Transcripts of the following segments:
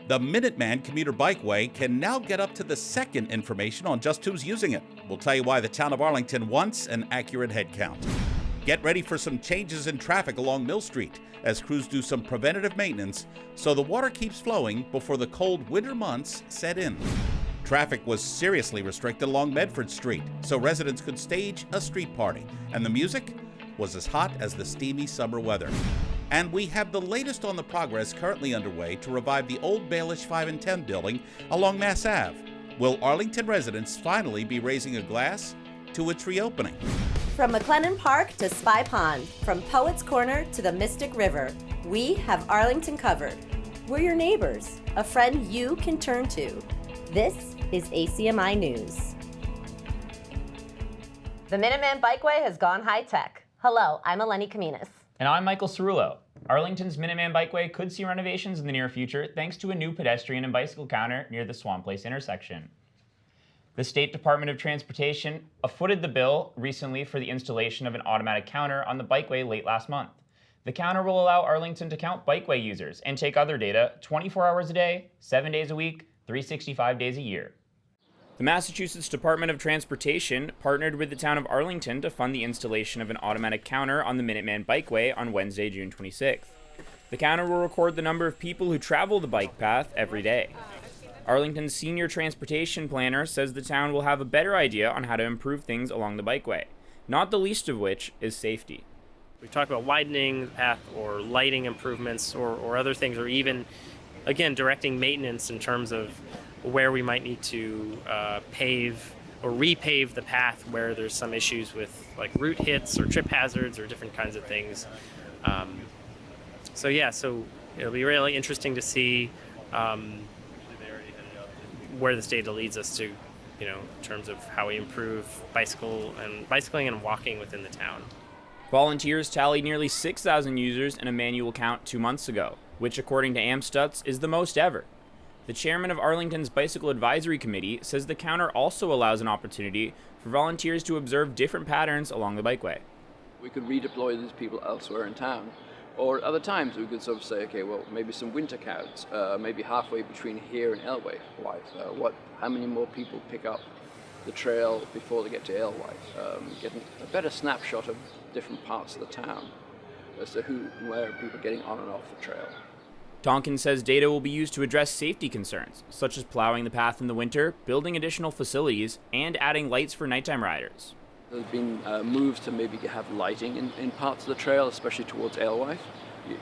The Minuteman Commuter Bikeway can now get up to the second information on just who's using it. We'll tell you why the town of Arlington wants an accurate headcount. Get ready for some changes in traffic along Mill Street as crews do some preventative maintenance so the water keeps flowing before the cold winter months set in. Traffic was seriously restricted along Medford Street so residents could stage a street party, and the music was as hot as the steamy summer weather. And we have the latest on the progress currently underway to revive the old Balich 5 and 10 building along Mass Ave. Will Arlington residents finally be raising a glass to its reopening? From McLennan Park to Spy Pond, from Poets Corner to the Mystic River, we have Arlington covered. We're your neighbors, a friend you can turn to. This is ACMi News. The Minuteman Bike Way has gone high-tech. Hello, I'm Eleni Kaminas. And I'm Michael Cerullo. Arlington's Minuteman Bikeway could see renovations in the near future thanks to a new pedestrian and bicycle counter near the Swan Place intersection. The State Department of Transportation footed the bill recently for the installation of an automatic counter on the bikeway late last month. The counter will allow Arlington to count bikeway users and take other data 24 hours a day, 7 days a week, 365 days a year. The Massachusetts Department of Transportation partnered with the town of Arlington to fund the installation of an automatic counter on the Minuteman Bikeway on Wednesday, June 26th. The counter will record the number of people who travel the bike path every day. Arlington's senior transportation planner says the town will have a better idea on how to improve things along the bikeway, not the least of which is safety. We talk about widening the path or lighting improvements or other things, or even, again, directing maintenance in terms of where we might need to pave or repave the path where there's some issues with like root hits or trip hazards or different kinds of things. So it'll be really interesting to see where this data leads us to, in terms of how we improve bicycling and walking within the town. Volunteers tallied nearly 6,000 users in a manual count 2 months ago, which according to Amstutz is the most ever. The chairman of Arlington's Bicycle Advisory Committee says the counter also allows an opportunity for volunteers to observe different patterns along the bikeway. We could redeploy these people elsewhere in town. Or at other times we could sort of say, okay, well, maybe some winter counts, maybe halfway between here and Alewife. How many more people pick up the trail before they get to Alewife? Getting a better snapshot of different parts of the town as to who and where people are getting on and off the trail. Tonkin says data will be used to address safety concerns, such as plowing the path in the winter, building additional facilities, and adding lights for nighttime riders. There's been moves to maybe have lighting in parts of the trail, especially towards Alewife.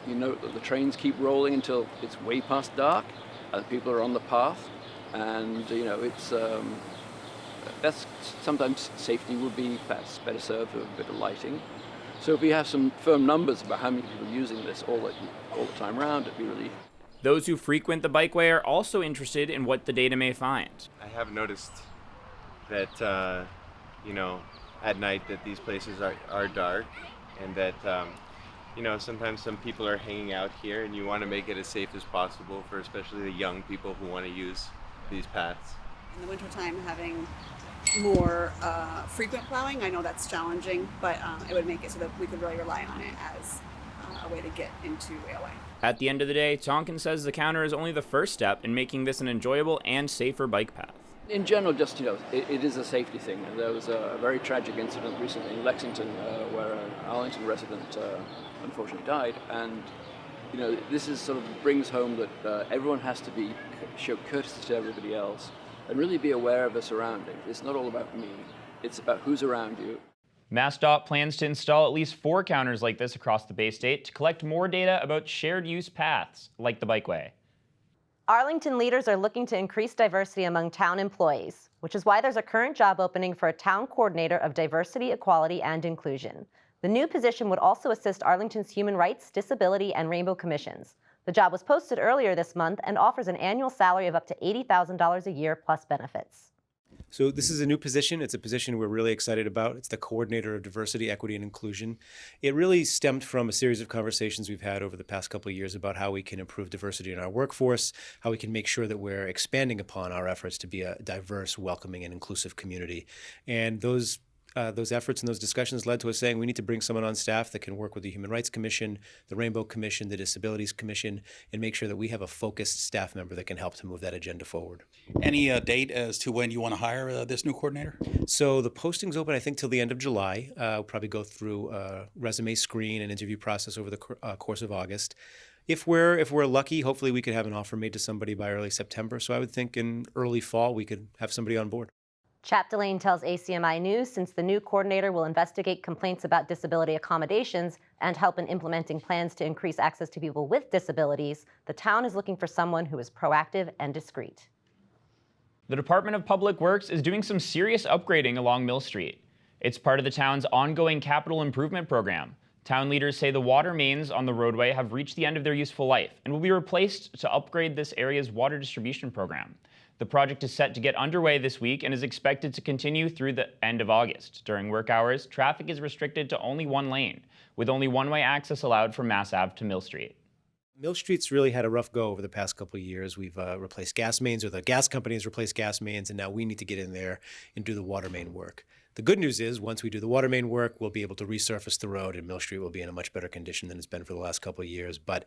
You note that the trains keep rolling until it's way past dark, and people are on the path, and it's that's sometimes safety would be better served with a bit of lighting. So if we have some firm numbers about how many people are using this all the time around, it'd be really... Those who frequent the bikeway are also interested in what the data may find. I have noticed that, at night that these places are dark, and that, sometimes some people are hanging out here, and you want to make it as safe as possible for especially the young people who want to use these paths. In the wintertime, having more frequent plowing, I know that's challenging, but it would make it so that we could really rely on it as a way to get into railway. At the end of the day, Tonkin says the counter is only the first step in making this an enjoyable and safer bike path. In general, just, it is a safety thing. There was a very tragic incident recently in Lexington where an Arlington resident unfortunately died, and this is sort of brings home that everyone has to show courtesy to everybody else and really be aware of the surroundings. It's not all about me, it's about who's around you. MassDOT plans to install at least 4 counters like this across the Bay State to collect more data about shared use paths like the bikeway. Arlington leaders are looking to increase diversity among town employees, which is why there's a current job opening for a town coordinator of diversity, equality, and inclusion. The new position would also assist Arlington's Human Rights, Disability, and Rainbow Commissions. The job was posted earlier this month and offers an annual salary of up to $80,000 a year plus benefits. So this is a new position. It's a position we're really excited about. It's the coordinator of diversity, equity, and inclusion. It really stemmed from a series of conversations we've had over the past couple of years about how we can improve diversity in our workforce, how we can make sure that we're expanding upon our efforts to be a diverse, welcoming, and inclusive community. And those those efforts and those discussions led to us saying we need to bring someone on staff that can work with the Human Rights Commission, the Rainbow Commission, the Disabilities Commission, and make sure that we have a focused staff member that can help to move that agenda forward. Any date as to when you want to hire this new coordinator? So the posting's open, I think, till the end of July. We'll probably go through a resume screen and interview process over the course of August. If we're lucky, hopefully we could have an offer made to somebody by early September. So I would think in early fall we could have somebody on board. Chapdelaine tells ACMi News since the new coordinator will investigate complaints about disability accommodations and help in implementing plans to increase access to people with disabilities, the town is looking for someone who is proactive and discreet. The Department of Public Works is doing some serious upgrading along Mill Street. It's part of the town's ongoing capital improvement program. Town leaders say the water mains on the roadway have reached the end of their useful life and will be replaced to upgrade this area's water distribution program. The project is set to get underway this week and is expected to continue through the end of August. During work hours, traffic is restricted to only one lane, with only one-way access allowed from Mass Ave to Mill Street. Mill Street's really had a rough go over the past couple of years. We've replaced gas mains, or the gas companies replaced gas mains, and now we need to get in there and do the water main work. The good news is, once we do the water main work, we'll be able to resurface the road, and Mill Street will be in a much better condition than it's been for the last couple of years. But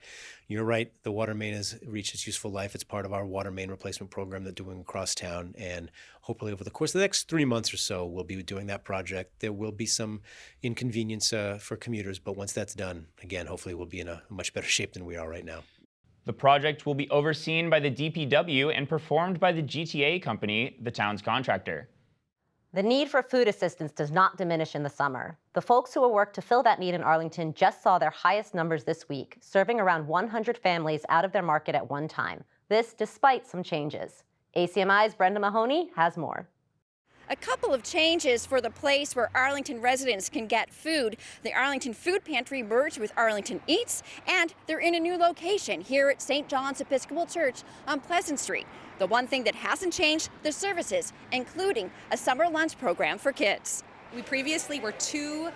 you're right, the water main has reached its useful life. It's part of our water main replacement program that we're doing across town, and hopefully over the course of the next 3 months or so, we'll be doing that project. There will be some inconvenience for commuters, but once that's done, again, hopefully we'll be in a much better shape than we are right now. The project will be overseen by the DPW and performed by the GTA company, the town's contractor. The need for food assistance does not diminish in the summer. The folks who will work to fill that need in Arlington just saw their highest numbers this week, serving around 100 families out of their market at one time. This despite some changes. ACMi's Brenda Mahoney has more. A couple of changes for the place where Arlington residents can get food. The Arlington Food Pantry merged with Arlington Eats, and they're in a new location here at St. John's Episcopal Church on Pleasant Street. The one thing that hasn't changed, the services, including a summer lunch program for kids. We previously were two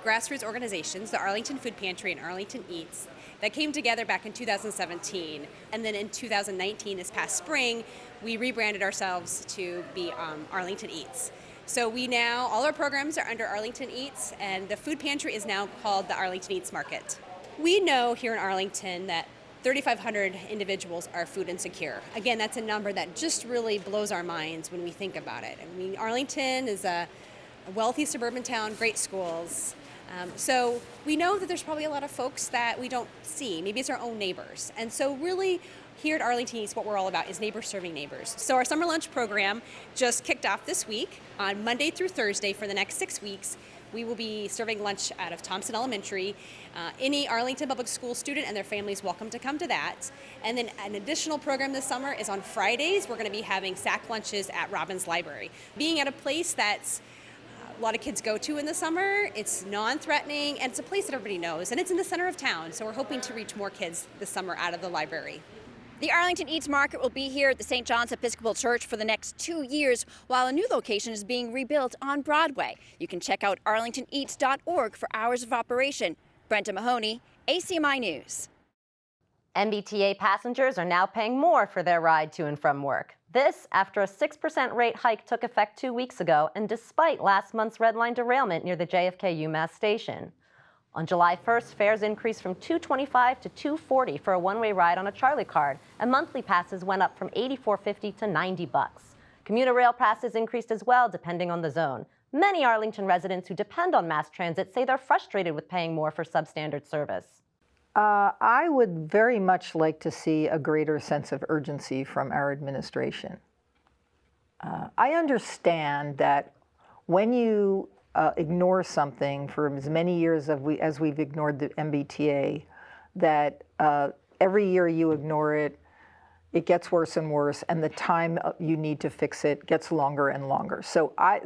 grassroots organizations, the Arlington Food Pantry and Arlington Eats, that came together back in 2017. And then in 2019, this past spring, we rebranded ourselves to be Arlington Eats. So all our programs are under Arlington Eats, and the food pantry is now called the Arlington Eats Market. We know here in Arlington that 3,500 individuals are food insecure. Again, that's a number that just really blows our minds when we think about it. I mean, Arlington is a wealthy suburban town, great schools. So we know that there's probably a lot of folks that we don't see. Maybe it's our own neighbors. And so really here at Arlington Eats, what we're all about is neighbors serving neighbors. So our summer lunch program just kicked off this week on Monday through Thursday for the next 6 weeks. We will be serving lunch out of Thompson Elementary. Any Arlington Public School student and their families welcome to come to that. And then an additional program this summer is on Fridays. We're going to be having sack lunches at Robbins Library. Being at a place that's a lot of kids go to in the summer, it's non-threatening, and it's a place that everybody knows, and it's in the center of town, so we're hoping to reach more kids this summer out of the library. The Arlington Eats Market will be here at the St. John's Episcopal Church for the next 2 years, while a new location is being rebuilt on Broadway. You can check out arlingtoneats.org for hours of operation. Brenda Mahoney, ACMi News. MBTA passengers are now paying more for their ride to and from work. This after a 6% rate hike took effect 2 weeks ago, and despite last month's red line derailment near the JFK UMass station. On July 1st, fares increased from $2.25 to $2.40 for a one-way ride on a Charlie card, and monthly passes went up from $84.50 to $90. Commuter rail passes increased as well, depending on the zone. Many Arlington residents who depend on mass transit say they're frustrated with paying more for substandard service. I would very much like to see a greater sense of urgency from our administration. I understand that when you ignore something for as many years as we've ignored the MBTA, that every year you ignore it, it gets worse and worse, and the time you need to fix it gets longer and longer. So I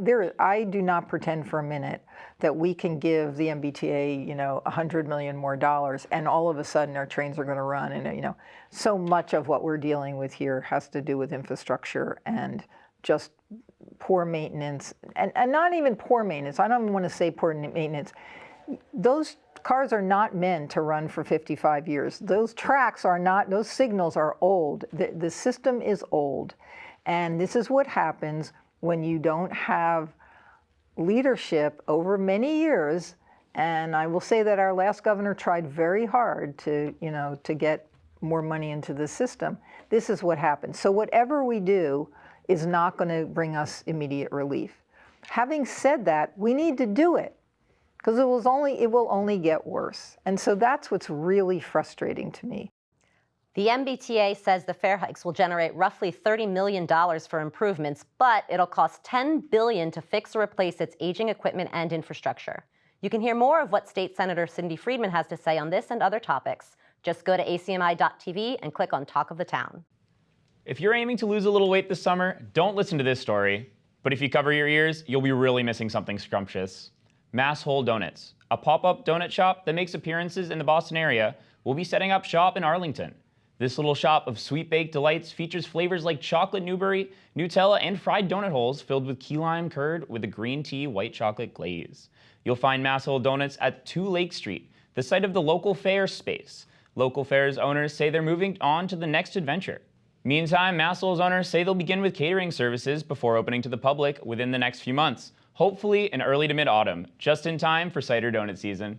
do not pretend for a minute that we can give the MBTA, $100 million more dollars, and all of a sudden our trains are going to run. And so much of what we're dealing with here has to do with infrastructure and just poor maintenance, and not even poor maintenance. I don't even want to say poor maintenance. Those cars are not meant to run for 55 years. Those tracks are not, those signals are old. The system is old. And this is what happens when you don't have leadership over many years, and I will say that our last governor tried very hard to, to get more money into the system. This is what happened. So whatever we do is not going to bring us immediate relief. Having said that, we need to do it because it will only get worse. And so that's what's really frustrating to me. The MBTA says the fare hikes will generate roughly $30 million for improvements, but it'll cost $10 billion to fix or replace its aging equipment and infrastructure. You can hear more of what State Senator Cindy Friedman has to say on this and other topics. Just go to acmi.tv and click on Talk of the Town. If you're aiming to lose a little weight this summer, don't listen to this story. But if you cover your ears, you'll be really missing something scrumptious. Masshole Doughnuts, a pop-up donut shop that makes appearances in the Boston area, will be setting up shop in Arlington. This little shop of sweet baked delights features flavors like chocolate Newberry, Nutella, and fried donut holes filled with key lime curd with a green tea white chocolate glaze. You'll find Masshole Donuts at 2 Lake Street, the site of the local fair space. Local fair's owners say they're moving on to the next adventure. Meantime, Masshole's owners say they'll begin with catering services before opening to the public within the next few months, hopefully in early to mid-autumn, just in time for cider donut season.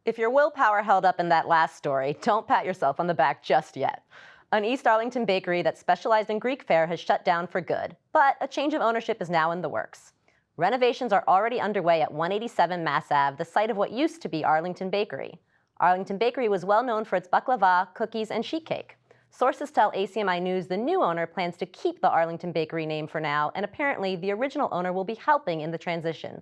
If your willpower held up in that last story, don't pat yourself on the back just yet. An East Arlington bakery that specialized in Greek fare has shut down for good, but a change of ownership is now in the works. Renovations are already underway at 187 Mass Ave, the site of what used to be Arlington Bakery. Arlington Bakery was well known for its baklava, cookies, and sheet cake. Sources tell ACMi News the new owner plans to keep the Arlington Bakery name for now, and apparently the original owner will be helping in the transition.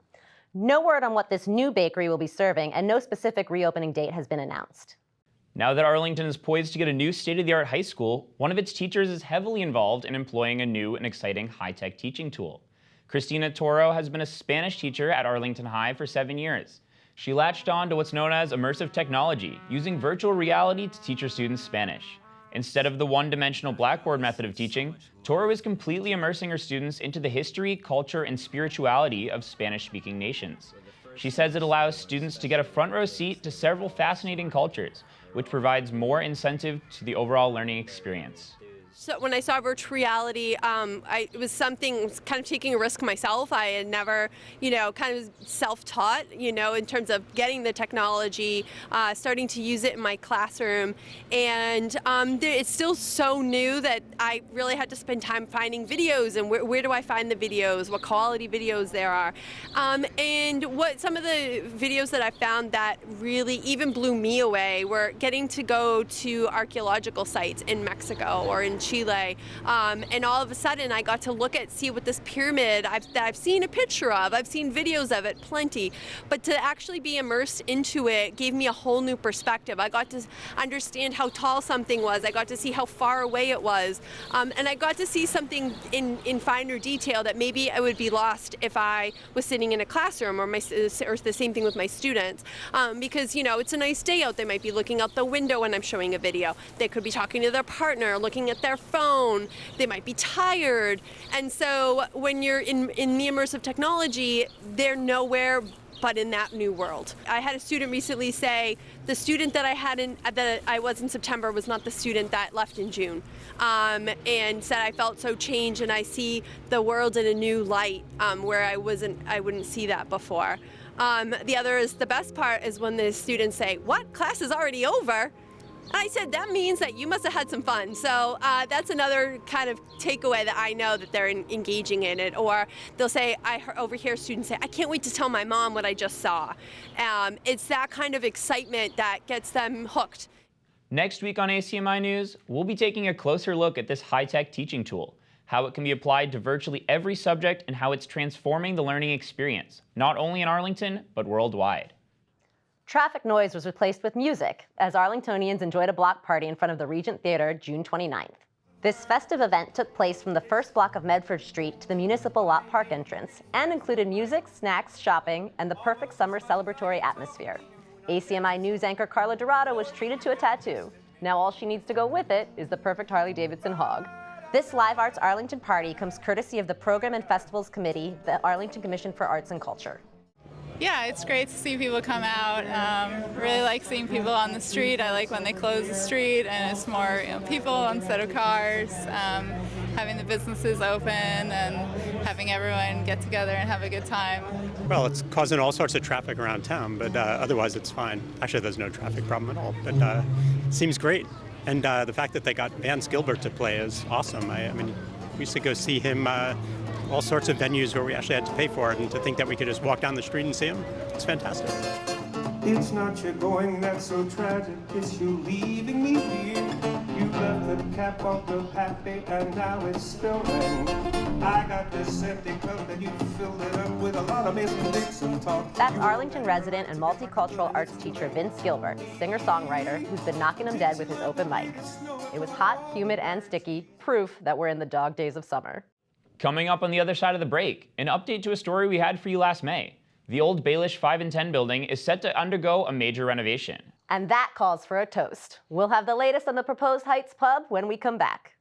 No word on what this new bakery will be serving, and no specific reopening date has been announced. Now that Arlington is poised to get a new state-of-the-art high school, one of its teachers is heavily involved in employing a new and exciting high-tech teaching tool. Christina Toro has been a Spanish teacher at Arlington High for 7 years. She latched on to what's known as immersive technology, using virtual reality to teach her students Spanish. Instead of the one-dimensional blackboard method of teaching, Toro is completely immersing her students into the history, culture, and spirituality of Spanish-speaking nations. She says it allows students to get a front-row seat to several fascinating cultures, which provides more incentive to the overall learning experience. So when I saw virtual reality, it was something, kind of taking a risk myself. I had never, kind of self-taught, in terms of getting the technology, starting to use it in my classroom. And it's still so new that I really had to spend time finding videos and where do I find the videos, what quality videos there are. And what some of the videos that I found that really even blew me away were getting to go to archaeological sites in Mexico or in Chile, and all of a sudden I got to see what this pyramid that I've seen a picture of, I've seen videos of it plenty, but to actually be immersed into it gave me a whole new perspective. I got to understand how tall something was, I got to see how far away it was, and I got to see something in finer detail that maybe I would be lost if I was sitting in a classroom or the same thing with my students, because it's a nice day out, they might be looking out the window when I'm showing a video, they could be talking to their partner, looking at their phone, they might be tired, and so when you're in the immersive technology, they're nowhere but in that new world. I had a student recently say the student that I was in September was not the student that left in June, and said I felt so changed and I see the world in a new light where I wouldn't see that before. The best part is when the students say, "What? Class is already over?" And I said, that means that you must have had some fun. So that's another kind of takeaway that I know that they're engaging in it. Or they'll say, I overhear students say, "I can't wait to tell my mom what I just saw." It's that kind of excitement that gets them hooked. Next week on ACMi News, we'll be taking a closer look at this high-tech teaching tool, how it can be applied to virtually every subject, and how it's transforming the learning experience, not only in Arlington, but worldwide. Traffic noise was replaced with music as Arlingtonians enjoyed a block party in front of the Regent Theater June 29th. This festive event took place from the first block of Medford Street to the Municipal Lot Park entrance and included music, snacks, shopping, and the perfect summer celebratory atmosphere. ACMi News anchor Carla Dorado was treated to a tattoo. Now all she needs to go with it is the perfect Harley-Davidson hog. This Live Arts Arlington party comes courtesy of the Program and Festivals Committee, the Arlington Commission for Arts and Culture. Yeah, it's great to see people come out. Really like seeing people on the street. I like when they close the street and it's more people instead of cars. Having the businesses open and having everyone get together and have a good time. Well, it's causing all sorts of traffic around town, but otherwise it's fine. Actually, there's no traffic problem at all, but it seems great. And the fact that they got Vance Gilbert to play is awesome. I mean, we used to go see him all sorts of venues where we actually had to pay for it, and to think that we could just walk down the street and see him, it's fantastic. It's not your going that's so tragic, it's you leaving me here. You left the cap off the happy and now it's spilling. I got this empty cup and you filled it up with a lot of missing Dixon talk. That's Arlington resident and multicultural arts teacher Vince Gilbert, singer-songwriter who's been knocking them dead with his open mic. It was hot, humid, and sticky, proof that we're in the dog days of summer. Coming up on the other side of the break, an update to a story we had for you last May. The old Balich 5 and 10 building is set to undergo a major renovation. And that calls for a toast. We'll have the latest on the proposed Heights pub when we come back.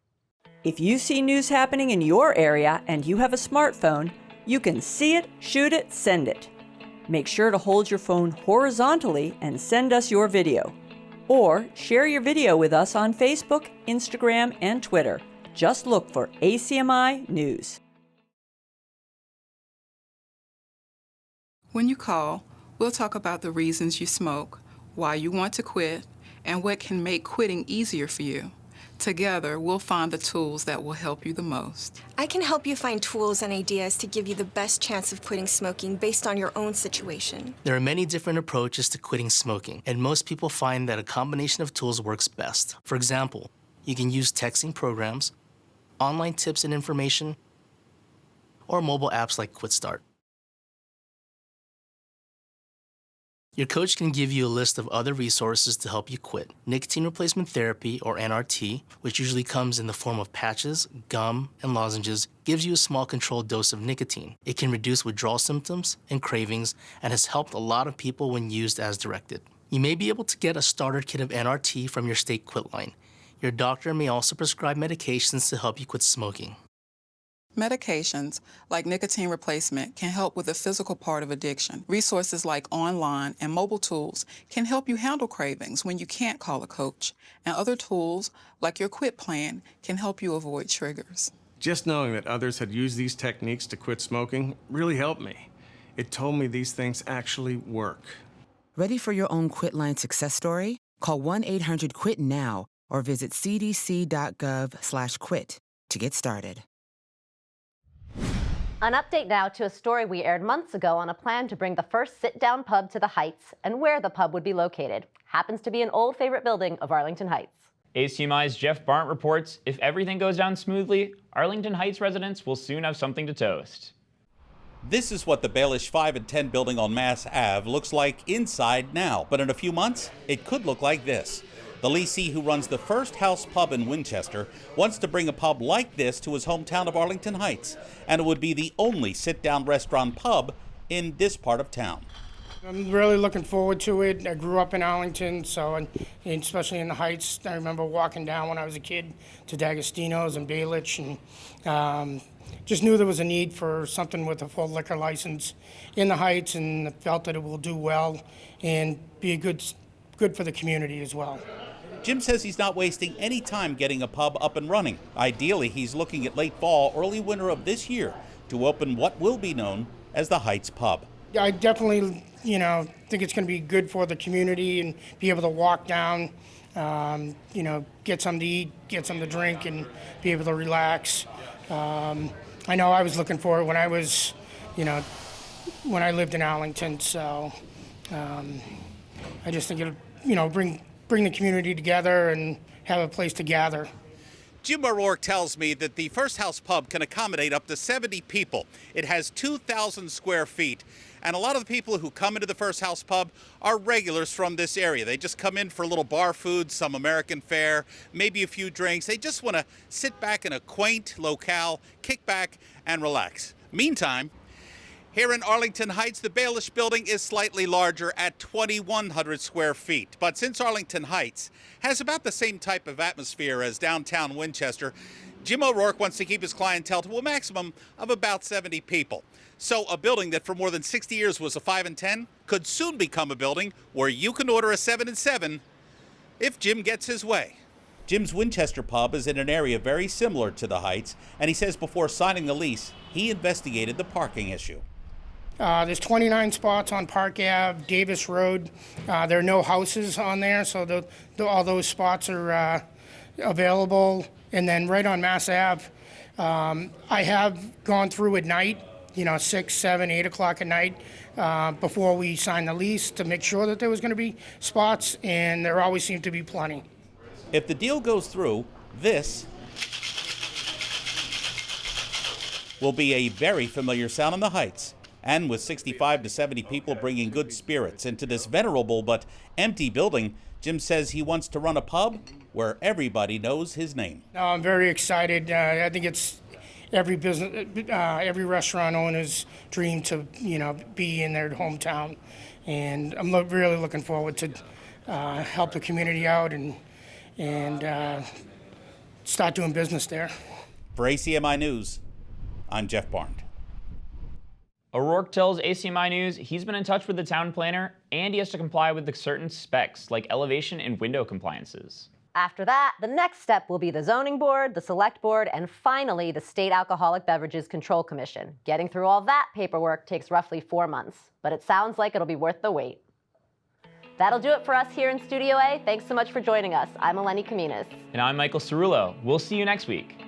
If you see news happening in your area and you have a smartphone, you can see it, shoot it, send it. Make sure to hold your phone horizontally and send us your video. Or share your video with us on Facebook, Instagram, and Twitter. Just look for ACMi News. When you call, we'll talk about the reasons you smoke, why you want to quit, and what can make quitting easier for you. Together, we'll find the tools that will help you the most. I can help you find tools and ideas to give you the best chance of quitting smoking based on your own situation. There are many different approaches to quitting smoking, and most people find that a combination of tools works best. For example, you can use texting programs, online tips and information, or mobile apps like QuitStart. Your coach can give you a list of other resources to help you quit. Nicotine replacement therapy, or NRT, which usually comes in the form of patches, gum, and lozenges, gives you a small controlled dose of nicotine. It can reduce withdrawal symptoms and cravings and has helped a lot of people when used as directed. You may be able to get a starter kit of NRT from your state quit line. Your doctor may also prescribe medications to help you quit smoking. Medications, like nicotine replacement, can help with the physical part of addiction. Resources like online and mobile tools can help you handle cravings when you can't call a coach. And other tools, like your quit plan, can help you avoid triggers. Just knowing that others had used these techniques to quit smoking really helped me. It told me these things actually work. Ready for your own quit line success story? Call 1-800-QUIT now or visit cdc.gov/quit to get started. An update now to a story we aired months ago on a plan to bring the first sit-down pub to the Heights and where the pub would be located. Happens to be an old favorite building of Arlington Heights. ACMi's Jeff Barnett reports, if everything goes down smoothly, Arlington Heights residents will soon have something to toast. This is what the Balich 5 and 10 building on Mass Ave looks like inside now, but in a few months, it could look like this. The lessee who runs the First House Pub in Winchester wants to bring a pub like this to his hometown of Arlington Heights, and it would be the only sit-down restaurant pub in this part of town. I'm really looking forward to it. I grew up in Arlington, and especially in the Heights. I remember walking down when I was a kid to D'Agostino's and Balich, and just knew there was a need for something with a full liquor license in the Heights, and felt that it will do well and be good for the community as well. Jim says he's not wasting any time getting a pub up and running. Ideally, he's looking at late fall, early winter of this year to open what will be known as the Heights Pub. I definitely, think it's going to be good for the community and be able to walk down, get something to eat, get something to drink, and be able to relax. I know I was looking for it when I was, when I lived in Arlington, so I just think it'll, bring the community together and have a place to gather. Jim O'Rourke tells me that the First House Pub can accommodate up to 70 people. It has 2,000 square feet, and a lot of the people who come into the First House Pub are regulars from this area. They just come in for a little bar food, some American fare, maybe a few drinks. They just want to sit back in a quaint locale, kick back, and relax. Meantime, here in Arlington Heights, the Balich building is slightly larger at 2,100 square feet. But since Arlington Heights has about the same type of atmosphere as downtown Winchester, Jim O'Rourke wants to keep his clientele to a maximum of about 70 people. So a building that for more than 60 years was a 5 and 10 could soon become a building where you can order a 7 and 7 if Jim gets his way. Jim's Winchester Pub is in an area very similar to the Heights, and he says before signing the lease, he investigated the parking issue. There's 29 spots on Park Ave, Davis Road. There are no houses on there, so all those spots are available. And then right on Mass Ave, I have gone through at night, 6, 7, 8 o'clock at night before we signed the lease to make sure that there was going to be spots, and there always seemed to be plenty. If the deal goes through, this will be a very familiar sound in the Heights. And with 65 to 70 people bringing good spirits into this venerable but empty building, Jim says he wants to run a pub where everybody knows his name. I'm very excited. I think it's every restaurant owner's dream to, be in their hometown. And I'm really looking forward to help the community out and start doing business there. For ACMi News, I'm Jeff Barnes. O'Rourke tells ACMi News he's been in touch with the town planner and he has to comply with the certain specs like elevation and window compliances. After that, the next step will be the zoning board, the select board, and finally the State Alcoholic Beverages Control Commission. Getting through all that paperwork takes roughly 4 months, but it sounds like it'll be worth the wait. That'll do it for us here in Studio A. Thanks so much for joining us. I'm Eleni Kaminas. And I'm Michael Cerullo. We'll see you next week.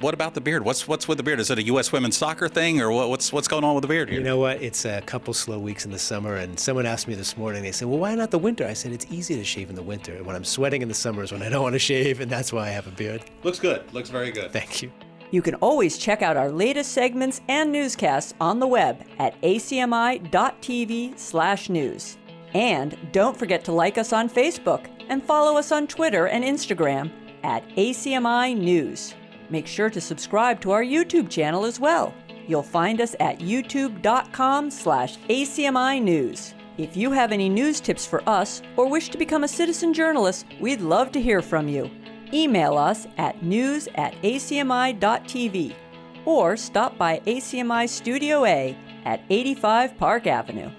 What about the beard? What's with the beard? Is it a U.S. women's soccer thing, or what's going on with the beard here? You know what? It's a couple slow weeks in the summer, and someone asked me this morning, they said, well, why not the winter? I said, it's easy to shave in the winter. And when I'm sweating in the summer is when I don't want to shave, and that's why I have a beard. Looks good. Looks very good. Thank you. You can always check out our latest segments and newscasts on the web at acmi.tv/news. And don't forget to like us on Facebook and follow us on Twitter and Instagram at ACMi News. Make sure to subscribe to our YouTube channel as well. You'll find us at youtube.com/ACMi News. If you have any news tips for us or wish to become a citizen journalist, we'd love to hear from you. Email us at news@acmi.tv or stop by ACMi Studio A at 85 Park Avenue.